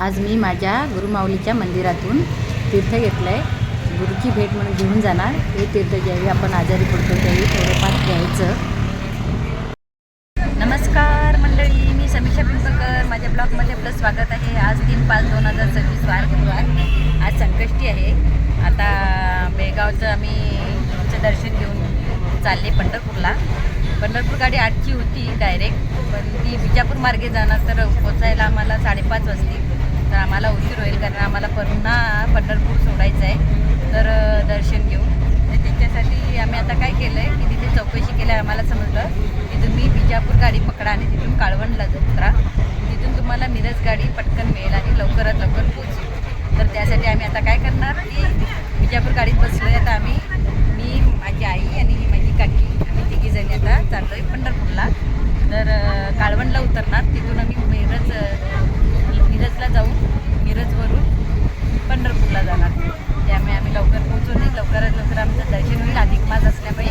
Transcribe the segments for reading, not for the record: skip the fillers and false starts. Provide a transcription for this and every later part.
आज मी माझ्या गुरुमाऊलीच्या मंदिरातून तीर्थ घेतलं आहे. गुरुची भेट म्हणून घेऊन जाणार. हे तीर्थ ज्यावेळी आपण आजारी पडतो त्यावेळी थोडंफार घ्यायचं. नमस्कार मंडळी, मी समीक्षा पिंपळकर. माझ्या ब्लॉगमध्ये आपलं स्वागत आहे. आज 3/5/2026 वार गुरुवार. आज संकष्टी आहे. आता बेळगावचं आम्ही दर्शन घेऊन चालले पंढरपूरला. पंढरपूर गाडी 8ची होती डायरेक्ट, पण ती विजापूर मार्गे जाणार, तर पोचायला आम्हाला 5:30 वाजतील. तर आम्हाला उशीर होईल, कारण आम्हाला पुन्हा पंढरपूर सोडायचं आहे. तर दर्शन घेऊन तर त्याच्यासाठी आम्ही आता काय केलं आहे की तिथे चौकशी केली. आम्हाला समजलं की तुम्ही विजापूर गाडी पकडा आणि तिथून काळवणला उतरा. तिथून तुम्हाला मिरज गाडी पटकन मिळेल आणि लवकरात लवकर पोहोचू. तर त्यासाठी आम्ही आता काय करणार की विजापूर गाडीत बसलो आहे. आता मी माझी आई आणि माझी काकी आम्ही तिघीजणी आता चाललो आहे पंढरपूरला. तर काळवणला उतरणार. तिथून आम्ही मिरजला जाऊन मिरजवरून पंढरपूरला जाणार. त्यामुळे आम्ही लवकर पोहोचू नाही. लवकरात लवकर आमचं दर्शन होईल. अधिक मास असल्यामुळे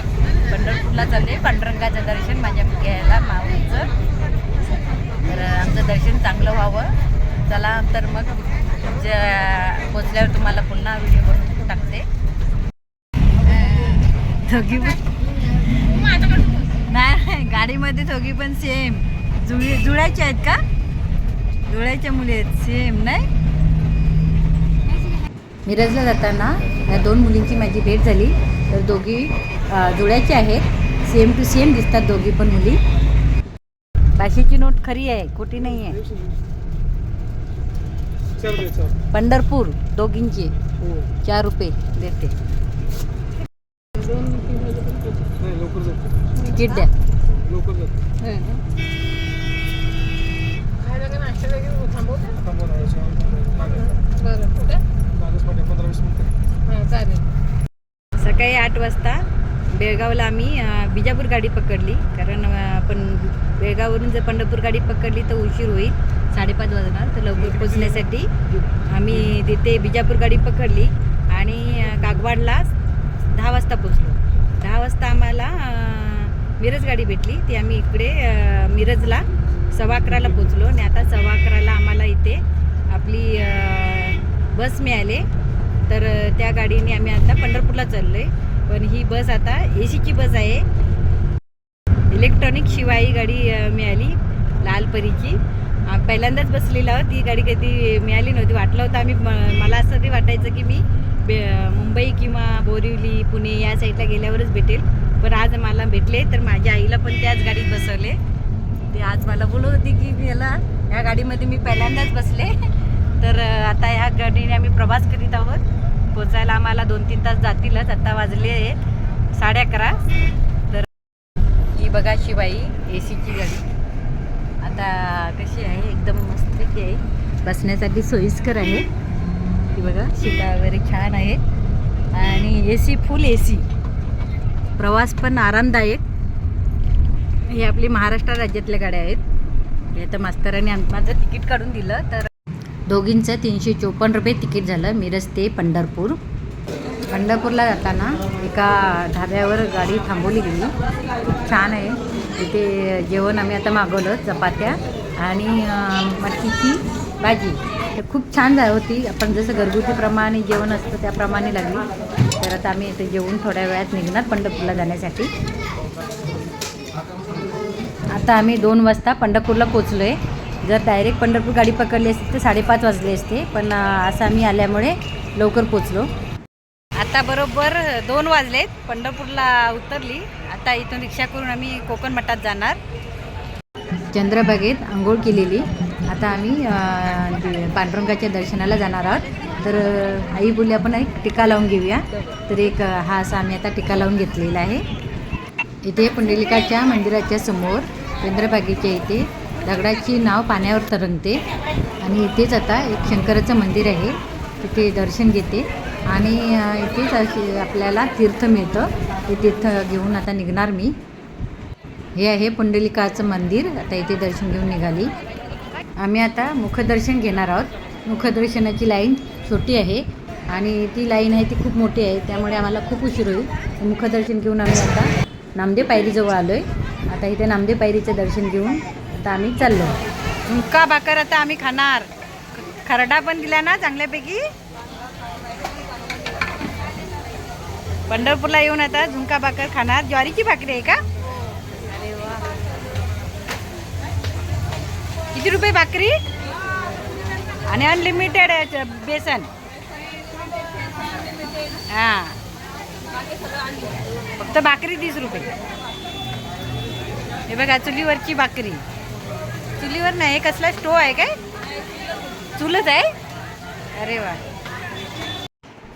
पंढरपूरला चालले पांडुरंगाचं दर्शन माझ्या घ्यायला माऊलीचं. तर आमचं दर्शन चांगलं व्हावं. चला, तर मग पोचल्यावर तुम्हाला पुन्हा व्हिडिओ बनवून टाकते. दोघी नाही, गाडीमध्ये दोघी पण सेम जुळायच्या आहेत का? जुळायच्या मुली आहेत सेम, नाही? मिरजला जाताना या 2 मुलींची माझी भेट झाली. तर दोघी जुळायच्या आहेत. सेम टू सेम दिसतात दोघी पण मुली. भाषेची नोट खरी आहे, खोटी नाही आहे. पंढरपूर दोघींची 4 रुपये देते. तिकीट द्या. सकाळी 8 वाजता बेळगावला आम्ही विजापूर गाडी पकडली. कारण आपण बेळगाववरून जर पंढरपूर गाडी पकडली तर उशीर होईल, 5:30 वाजणार. तर लवकर पोचण्यासाठी आम्ही तिथे विजापूर गाडी पकडली आणि कागवाडला 10 वाजता पोचलो. 10 वाजता आम्हाला मिरज गाडी भेटली. ती आम्ही इकडे मिरजला 11:15ला पोचलो. आणि आता 11:15ला आम्हाला इथे आपली बस मिळाली. तर त्या गाडीने आम्ही आता पंढरपूरला चाललो आहे. पण ही बस आता AC ची बस आहे. इलेक्ट्रॉनिक शिवाई गाडी मिळाली, लालपरीची. पहिल्यांदाच बसलेला आहोत. ती गाडी कधी मिळाली नव्हती. वाटलं होतं आम्ही, मला असं ते वाटायचं की मी मुंबई किंवा बोरिवली, पुणे या साईडला गेल्यावरच भेटेल. पण आज मला भेटले. तर माझ्या आईला पण त्याच गाडीत बसवले. ते आज मला बोलत होती की या गाडीमध्ये मी पहिल्यांदाच बसले. तर आता ह्या गाडीने आम्ही प्रवास करीत आहोत. पोचायला आम्हाला 2-3 तास जातीलच. आता वाजले आहेत 11:30. तर ही बघा शिवाई AC ची गाडी आता कशी आहे, एकदम मस्तपैकी आहे. बसण्यासाठी सोयीस्कर आहे. ती बघा, सीटा वगैरे छान आहेत आणि AC फुल AC. प्रवास पण आरामदायक. हे आपली महाराष्ट्र राज्यातल्या गाड्या आहेत. हे तर मास्तरांनी माझं तिकीट काढून दिलं. तर दोघींचं 354 रुपये तिकीट झालं. मिरज ते पंढरपूर. पंढरपूरला जाताना एका ढाब्यावर गाडी थांबवली गेली. खूप छान आहे. तिथे जेवण आम्ही आता मागवलं, चपात्या आणि मटकीची भाजी. तर खूप छान होती. आपण जसं घरगुतीप्रमाणे जेवण असतं त्याप्रमाणे लागली. तर आता आम्ही इथे जेवून थोड्या वेळात निघणार पंढरपूरला जाण्यासाठी. आता आम्ही 2 वाजता पंढरपूरला पोचलो आहे. जर डायरेक्ट पंढरपूर गाडी पकडली असती तर 5:30 वाजले असते. पण असं आम्ही आल्यामुळे लवकर पोचलो. आता बरोबर 2 वाजलेत. पंढरपूरला उतरली. आता इथून रिक्षा करून आम्ही कोकण मठात जाणार. चंद्रभागेत आंघोळ केलेली. आता आम्ही पांडुरंगाच्या दर्शनाला जाणार आहोत. तर आई बोलली आपण एक टिका लावून घेऊया. तर हा असा आम्ही आता टिका लावून घेतलेला आहे. इथे पुंडलिकाच्या मंदिराच्या समोर चंद्रभागेच्या इथे दगडाची नाव पाण्यावर तरंगते. आणि इथेच आता एक शंकराचं मंदिर आहे. तिथे दर्शन घेते आणि इथेच आपल्याला तीर्थ मिळतं. ते तीर्थ घेऊन आता निघणार मी. हे आहे पुंडलिकाचं मंदिर. आता इथे दर्शन घेऊन निघाली. आम्ही आता मुखदर्शन घेणार आहोत. मुखदर्शनाची लाईन छोटी आहे आणि ती लाईन आहे ती खूप मोठी आहे. त्यामुळे आम्हाला खूप उशीर होईल. मुखदर्शन घेऊन आम्ही आता नामदेव पायरीजवळ आलो आहे. आता इथे नामदेव पायरीचं दर्शन घेऊन आता आम्ही चाललो. झुणका भाकर आता आम्ही खाणार. खरडा पण दिला ना चांगल्यापैकी. पंढरपूरला येऊन आता झुणका भाकर खाणार. ज्वारीची भाकरी आहे का? अरे वा. किती रुपये भाकरी? आणि अनलिमिटेड आहे बेसन. हां, फक्त भाकरी 30 रुपये. हे बघा चुलीवरची भाकरी. चुलीवर नाही, कसला स्टोव आहे काय? चुलच आहे. अरे वा.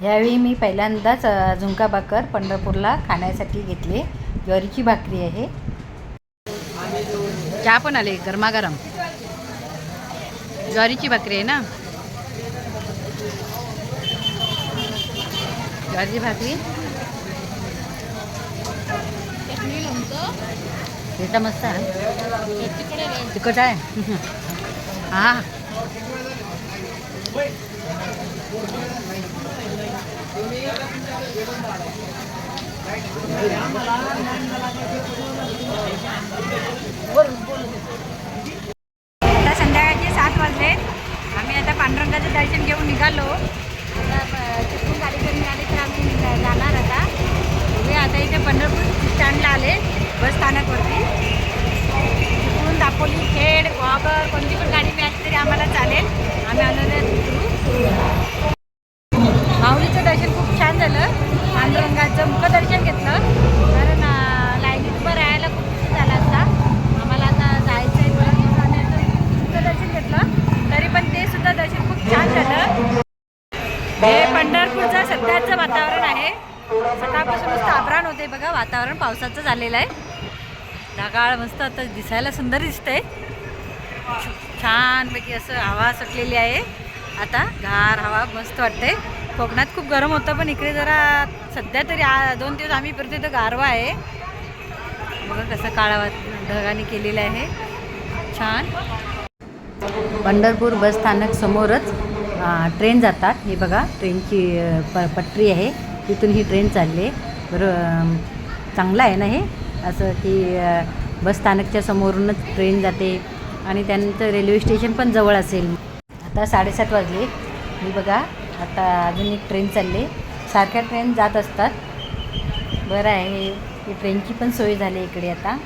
यावेळी मी पहिल्यांदाच झुणका भाकर पंढरपूरला खाण्यासाठी घेतले. ज्वारीची भाकरी आहे. चहा पण आले गरमागरम. ज्वारीची भाकरी आहे ना. ज्वारीची भाकरी हे तर मस्त आहे. तिखट आहे. हां, आता संध्याकाळचे 7 वाजले. आम्ही आता पांडुरंगाचं दर्शन घेऊन निघालो. आता तिथून गाडी करून मिळाली तर आम्ही जाणार आता. आता इथे पंढरपूर स्टँडला आले, बस स्थानकवरती. तिथून दापोली, खेड, वाघर कोणती पण गाडी मिळाली तरी आम्हाला चालेल. आम्ही आलो. माऊलीचं दर्शन खूप छान झालं. पांडुरंगाचं मुखदर्शन घेतलं, कारण लाईनीत उभं राहायला खूप उशीर झाला असता. आम्हाला आता जायचं आहे परत, आणि मुखदर्शन घेतलं. तरी पण ते सुद्धा दर्शन खूप छान झालं. हे पंढरपूरचं सध्याचं वातावरण आहे. सकाळपासूनच ताबरान होते बघा. वातावरण पावसाचं झालेलं आहे. ढगाळ मस्त आता दिसायला सुंदर दिसतंय. छानपैकी असं हवा सुटलेली आहे. आता गार हवा मस्त वाटते. कोकणात खूप गरम होतं, पण इकडे जरा सध्या तरी 2 दिवस आम्ही फिरतो तर गारवा आहे. बघा कसं काळा ढगाने केलेलं आहे. छान. पंढरपूर बस स्थानक समोरच ट्रेन जातात. हे बघा ट्रेनची पटरी आहे, तिथून ही ट्रेन चालली आहे. बरं, चांगलं आहे ना हे, असं की बस स्थानकच्या समोरूनच ट्रेन जाते आणि त्यांचं रेल्वे स्टेशन पण जवळ असेल. आता 7:30 वाजले. मी बघा आता अजून एक ट्रेन चालली. सारख्या ट्रेन जात असतात. बरं आहे, ही ट्रेनची पण सोय झाली इकडे आता.